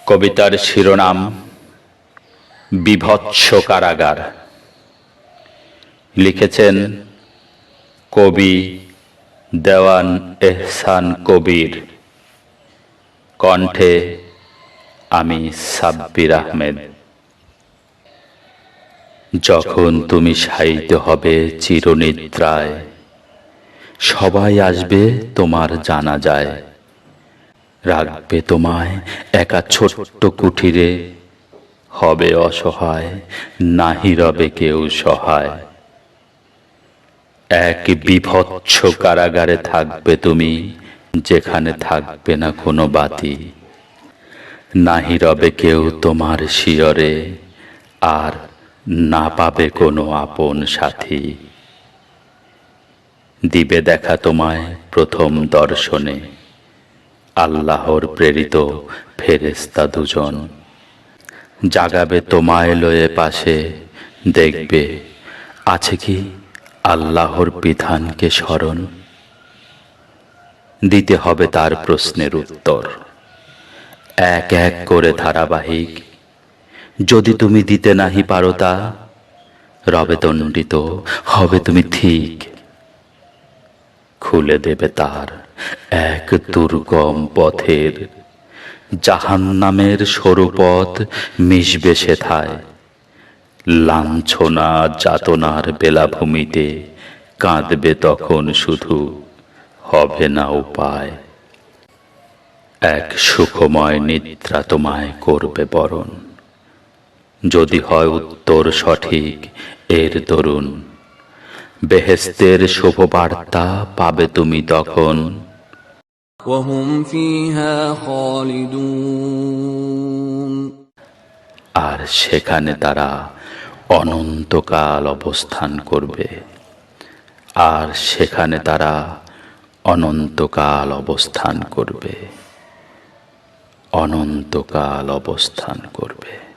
কবিতার শিরোনাম বিভৎস কারাগার। লিখেছেন কবি দেওয়ান এহসান কবির। কণ্ঠে আমি সাব্বির আহমেদ। যখন তুমি শায়িত হবে চিরনিদ্রায়, সবাই আসবে তোমার জানাজায়। রাখবে তোমায় একা ছোট্ট কুঠিরে, হবে অসহায়, নাহি রবে কেউ সহায়। এক বিভৎস কারাগারে থাকবে তুমি, যেখানে থাকবে না কোনো বাতি। নাহি রবে কেউ তোমার শিয়রে, আর না পাবে কোনো আপন সাথী। দিবে দেখা তোমায় প্রথম দর্শনে আল্লাহর প্রেরিত ফেরেশতা দুজন। জাগাবে তোমায় লয়ে পাশে, দেখবে আছে কি আল্লাহর বিধানকে স্মরণ। দিতে হবে তার প্রশ্নের উত্তর এক এক করে ধারাবাহিক। যদি তুমি দিতে নাহি পারো তা, রবে দণ্ডিত, হবে তুমি ঠিক। খুলে দেবে তার এক দুর্গম পথের, জাহান্নামের সরু পথ মিশবে সেথায়। লাঞ্ছনা যাতনার বেলাভূমিতে কাঁদবে তখন শুধু, হবে না উপায়। এক সুখময় নিদ্রা তোমায় করবে বরণ, যদি হয় উত্তর সঠিক এর দরুন। বেহেশতের শুভবার্তা পাবে তুমি তখন, وهم فيها خالدون। আর সেখানে তারা অনন্তকাল অবস্থান করবে। আর সেখানে তারা অনন্তকাল অবস্থান করবে। অনন্তকাল অবস্থান করবে।